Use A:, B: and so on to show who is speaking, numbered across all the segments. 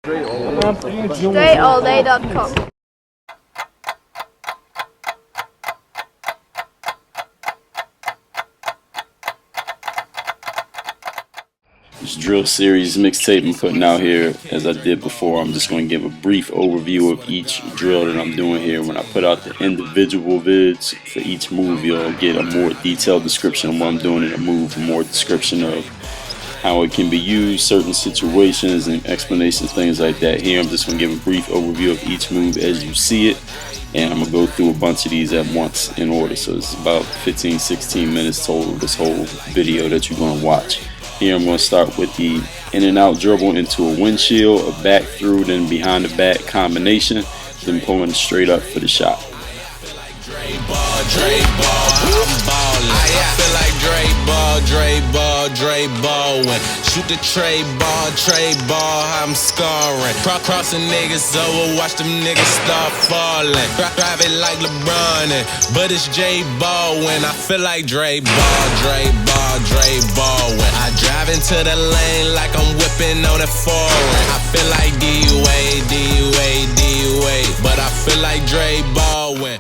A: StraightallDay.com.
B: This drill series mixtape I'm putting out here, as I did before, I'm just going to give a brief overview of each drill that I'm doing here. When I put out the individual vids for each move, you'll get a more detailed description of what I'm doing in a move, a more description of how it can be used, certain situations and explanations, things like that. Here I'm just going to give a brief overview of each move as you see it, and I'm going to go through a bunch of these at once in order. So it's about 15-16 minutes total, this whole video that you're going to watch. Here I'm going to start with the in and out dribble into a windshield, a back through, then behind the back combination, then pulling straight up for the shot.
C: Baldwin. Shoot the tray ball, I'm scoring. Crossing niggas over, watch them niggas start falling. Drive it like LeBron, but it's J Baldwin. I feel like Dre Baldwin. I drive into the lane like I'm whipping on a foreign. I feel like D-Wade, but I feel like Dre Baldwin.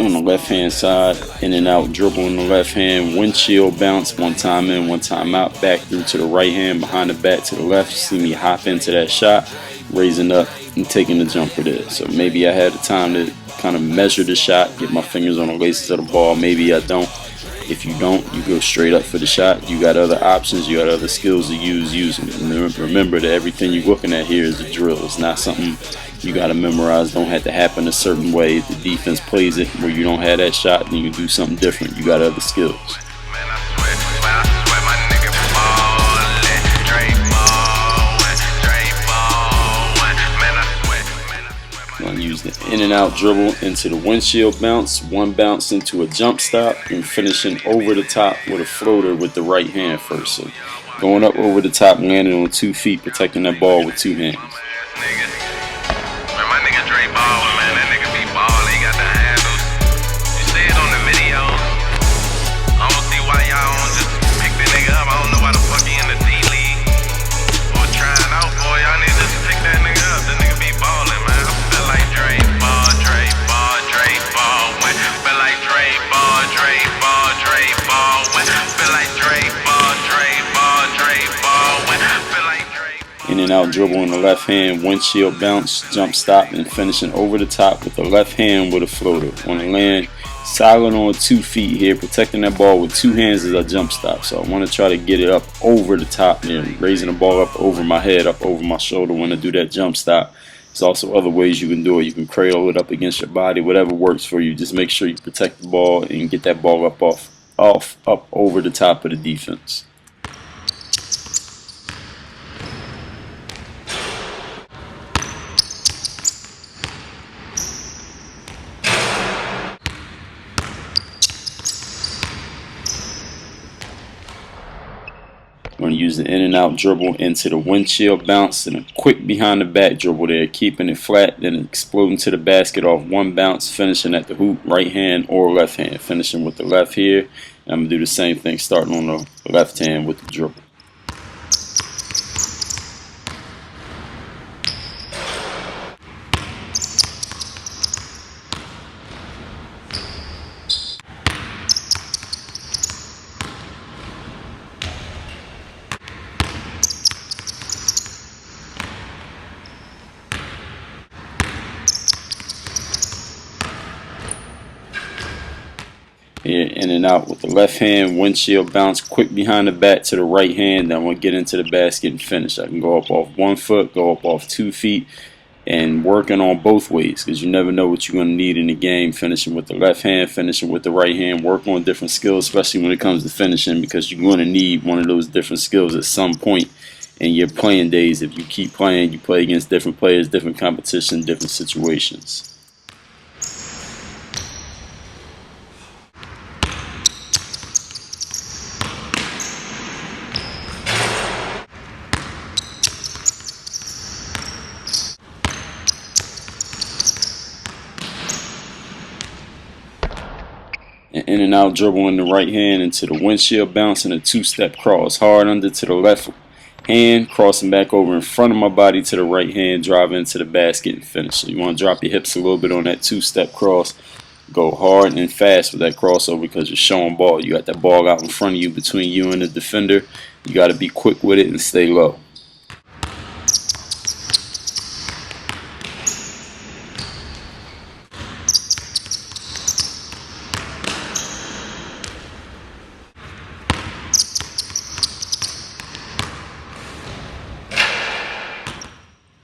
B: On the left hand side, in and out dribble in the left hand, windshield bounce, one time in, one time out, back through to the right hand, behind the back to the left. You see me hop into that shot, raising up and taking the jumper there. So maybe I had the time to kind of measure the shot, get my fingers on the laces of the ball. Maybe I don't. If you don't, you go straight up for the shot. You got other options, you got other skills to use using it. And remember that everything you're looking at here is a drill. It's not something you got to memorize. Don't have to happen a certain way. The defense plays it where you don't have that shot, then you do something different. You got other skills. I'm going to use the in and out dribble into the windshield bounce, one bounce into a jump stop, and finishing over the top with a floater with the right hand first. So going up over the top, landing on 2 feet, protecting that ball with 2 hands. In and out dribble in the left hand, windshield bounce, jump stop, and finishing over the top with the left hand with a floater. On the land, solid on 2 feet here, protecting that ball with 2 hands as I jump stop. So I want to try to get it up over the top there, raising the ball up over my head, up over my shoulder when I do that jump stop. There's also other ways you can do it. You can cradle it up against your body, whatever works for you. Just make sure you protect the ball and get that ball up up over the top of the defense. I'm going to use the in and out dribble into the windshield bounce and a quick behind the back dribble there, keeping it flat, then exploding to the basket off one bounce, finishing at the hoop, right hand or left hand, finishing with the left here. And I'm going to do the same thing starting on the left hand with the dribble. Here, in and out with the left hand, windshield bounce, quick behind the back to the right hand. Then I'm going to get into the basket and finish. I can go up off 1 foot, go up off 2 feet, and working on both ways because you never know what you're going to need in the game. Finishing with the left hand, finishing with the right hand. Work on different skills, especially when it comes to finishing, because you're going to need one of those different skills at some point in your playing days. If you keep playing, you play against different players, different competition, different situations. In and out dribble in the right hand into the windshield bounce and a 2-step cross. Hard under to the left hand, crossing back over in front of my body to the right hand, drive into the basket and finish. So you want to drop your hips a little bit on that two-step cross. Go hard and fast with that crossover because you're showing ball. You got that ball out in front of you between you and the defender. You got to be quick with it and stay low.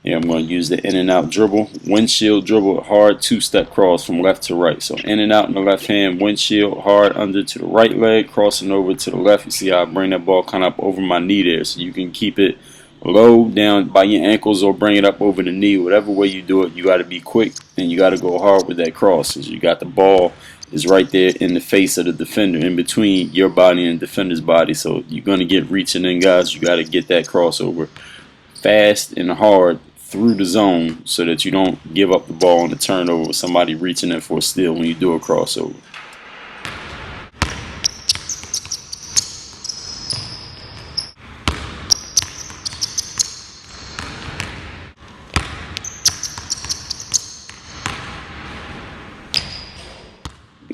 B: Here I'm going to use the in and out dribble, windshield dribble, hard two-step cross from left to right. So in and out in the left hand, windshield, hard under to the right leg, crossing over to the left. You see how I bring that ball kind of up over my knee there. So you can keep it low down by your ankles or bring it up over the knee. Whatever way you do it, you got to be quick and you got to go hard with that cross. Because you got the ball is right there in the face of the defender, in between your body and the defender's body. So you're going to get reaching in, guys. You got to get that crossover fast and hard through the zone so that you don't give up the ball on the turnover with somebody reaching in for a steal when you do a crossover.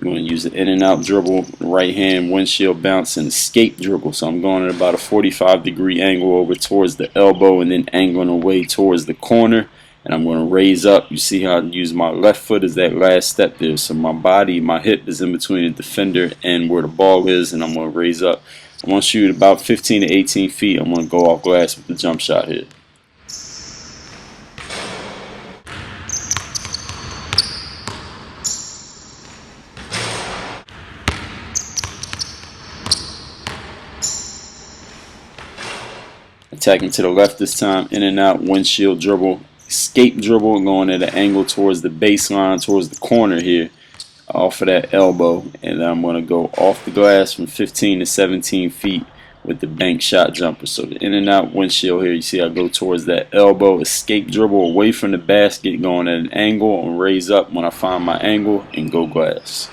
B: You're going to use the in and out dribble, right hand windshield bounce, and escape dribble. So I'm going at about a 45-degree angle over towards the elbow and then angling away towards the corner. And I'm going to raise up. You see how I use my left foot as that last step there. So my body, my hip is in between the defender and where the ball is, and I'm going to raise up. I'm going to shoot about 15 to 18 feet. I'm going to go off glass with the jump shot here. Attacking to the left this time, in and out, windshield dribble, escape dribble, going at an angle towards the baseline, towards the corner here, off of that elbow. And then I'm going to go off the glass from 15 to 17 feet with the bank shot jumper. So the in and out windshield here, you see I go towards that elbow, escape dribble away from the basket, going at an angle, and raise up when I find my angle and go glass.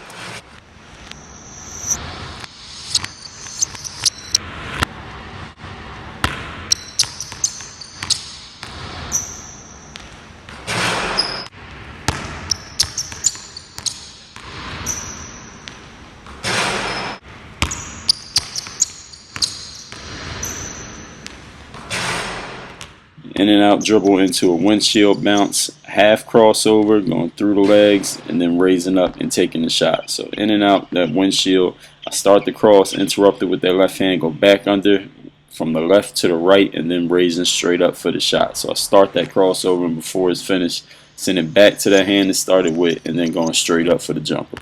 B: In and out dribble into a windshield bounce, half crossover, going through the legs, and then raising up and taking the shot. So in and out that windshield, I start the cross, interrupt it with that left hand, go back under from the left to the right, and then raising straight up for the shot. So I start that crossover, and before it's finished, send it back to the hand it started with, and then going straight up for the jumper.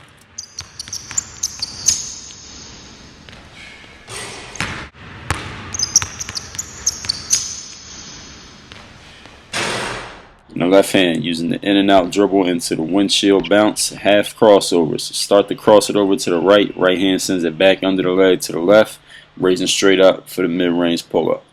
B: In the left hand, using the in and out dribble into the windshield bounce, half crossover. So start to cross it over to the right. Right hand sends it back under the leg to the left, raising straight up for the mid-range pull-up.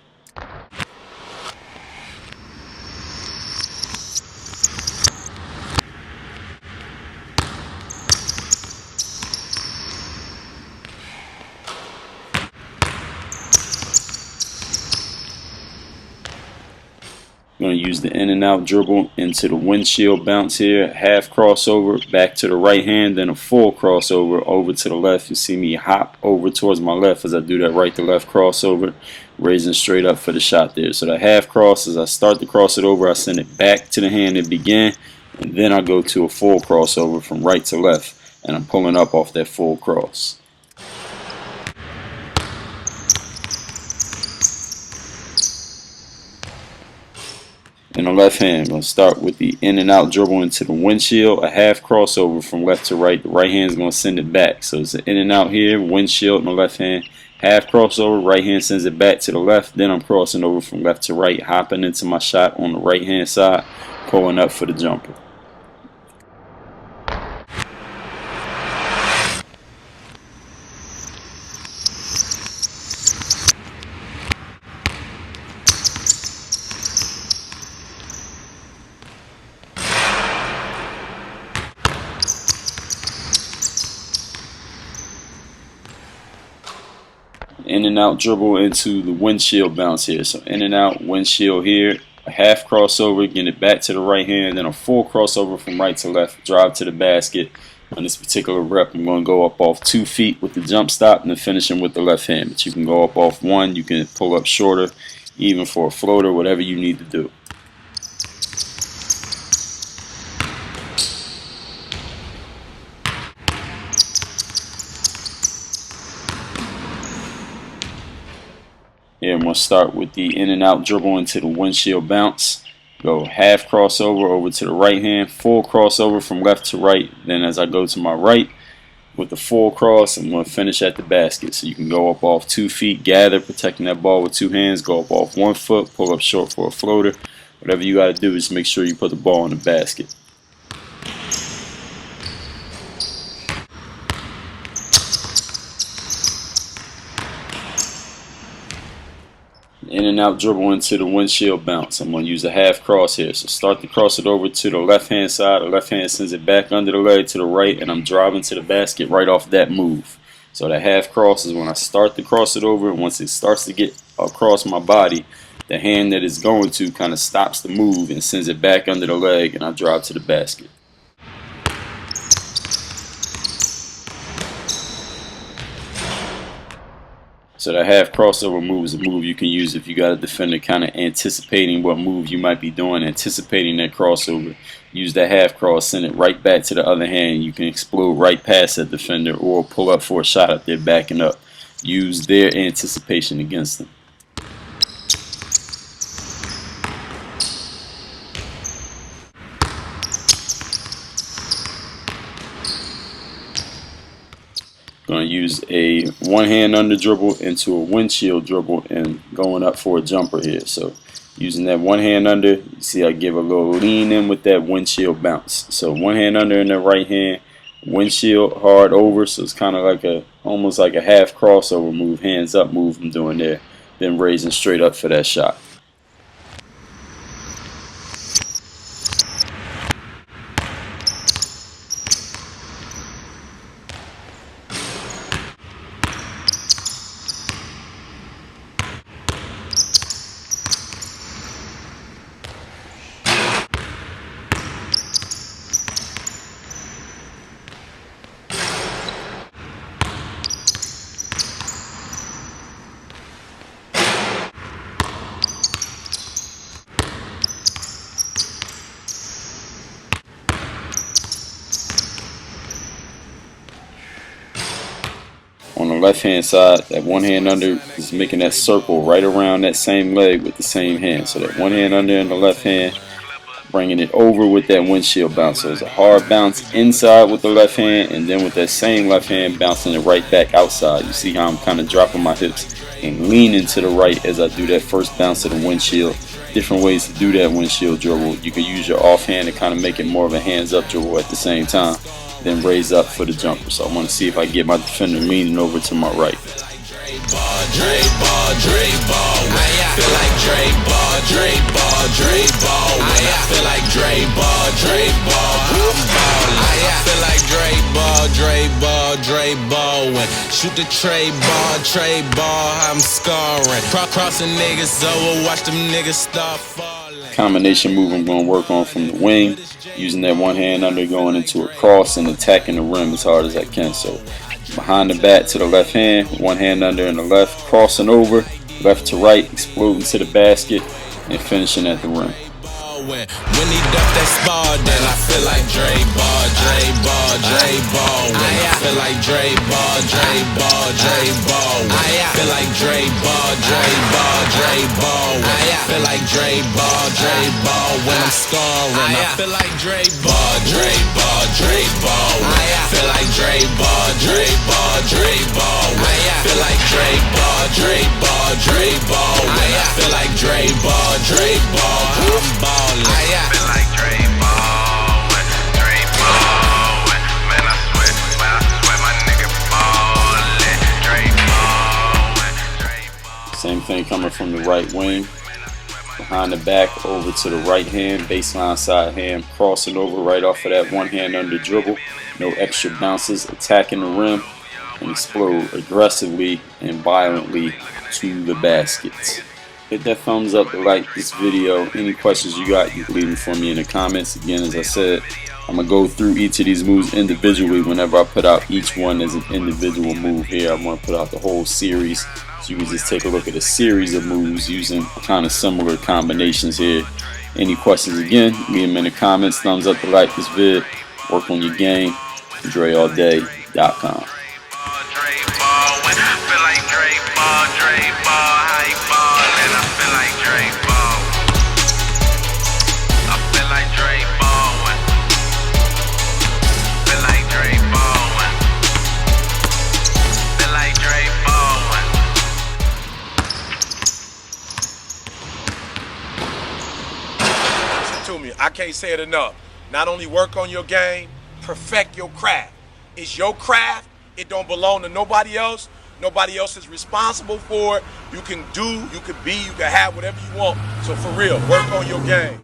B: I'm going to use the in and out dribble into the windshield bounce here, half crossover back to the right hand, then a full crossover over to the left. You see me hop over towards my left as I do that right to left crossover, raising straight up for the shot there. So the half cross, as I start to cross it over, I send it back to the hand it began, and then I go to a full crossover from right to left, and I'm pulling up off that full cross. In the left hand, I'm going to start with the in and out dribble into the windshield, a half crossover from left to right. The right hand is going to send it back. So it's an in and out here, windshield in the left hand, half crossover, right hand sends it back to the left. Then I'm crossing over from left to right, hopping into my shot on the right hand side, pulling up for the jumper. In in and out dribble into the windshield bounce here. So in and out, windshield here, a half crossover, getting it back to the right hand, then a full crossover from right to left, drive to the basket. On this particular rep, I'm going to go up off 2 feet with the jump stop and then finishing with the left hand. But you can go up off 1, you can pull up shorter, even for a floater, whatever you need to do. Here I'm going to start with the in and out dribble into the windshield bounce. Go half crossover over to the right hand, full crossover from left to right. Then as I go to my right with the full cross, I'm going to finish at the basket. So you can go up off 2 feet, gather, protecting that ball with 2 hands, go up off 1 foot, pull up short for a floater. Whatever you got to do is make sure you put the ball in the basket. In and out dribble into the windshield bounce. I'm going to use a half cross here. So start to cross it over to the left hand side. The left hand sends it back under the leg to the right, and I'm driving to the basket right off that move. So the half cross is when I start to cross it over, and once it starts to get across my body, the hand that it's going to kind of stops the move and sends it back under the leg, and I drive to the basket. So the half crossover move is a move you can use if you got a defender kind of anticipating what move you might be doing, anticipating that crossover. Use that half cross, send it right back to the other hand. You can explode right past that defender or pull up for a shot if they're backing up. Use their anticipation against them. Going to use a one hand under dribble into a windshield dribble and going up for a jumper here. So using that one hand under, you see I give a little lean in with that windshield bounce. So one hand under in the right hand, windshield hard over, so it's kind of like almost like a half crossover move, hands up move I'm doing there, then raising straight up for that shot. On the left hand side, that one hand under is making that circle right around that same leg with the same hand. So that one hand under in the left hand, bringing it over with that windshield bounce. So it's a hard bounce inside with the left hand, and then with that same left hand bouncing it right back outside. You see how I'm kind of dropping my hips and leaning to the right as I do that first bounce of the windshield. Different ways to do that windshield dribble. You can use your offhand to kind of make it more of a hands up dribble at the same time, then raise up for the jumper. So I want to see if I get my defender leaning over to my right.
C: Baldwin. Shoot the tray ball, I'm scoring. Crossing niggas over, watch them niggas start falling.
B: Combination move I'm going to work on from the wing, using that one hand under, going into a cross and attacking the rim as hard as I can. So behind the back to the left hand, one hand under in the left, crossing over, left to right, exploding to the basket, and finishing at the rim.
C: When he ducked that spot, then I feel like Dre Ball. When I feel like Dre Ball. I feel like Dre Ball. When I feel like Dre Ball. When I'm scoring, I feel like Dre Ball. I feel like Dre Ball. I feel like Dre Ball. When I feel like Dre Ball. I'm ballin'. I feel like Dre Baldwin, man, I swear my nigga ballin',
B: Same thing coming from the right wing, behind the back over to the right hand, baseline side hand, crossing over right off of that one hand under dribble, no extra bounces, attacking the rim, and explode aggressively and violently to the baskets. Hit that thumbs up to like this video. Any questions you got, you can leave them for me in the comments. Again, as I said, I'm going to go through each of these moves individually whenever I put out each one as an individual move here. I'm going to put out the whole series, so you can just take a look at a series of moves using kind of similar combinations here. Any questions, again, leave them in the comments. Thumbs up to like this vid. Work on your game. DreAllDay.com.
D: I can't say it enough. Not only work on your game, perfect your craft. It's your craft. It don't belong to nobody else. Nobody else is responsible for it. You can do, you can be, you can have whatever you want. So for real, work on your game.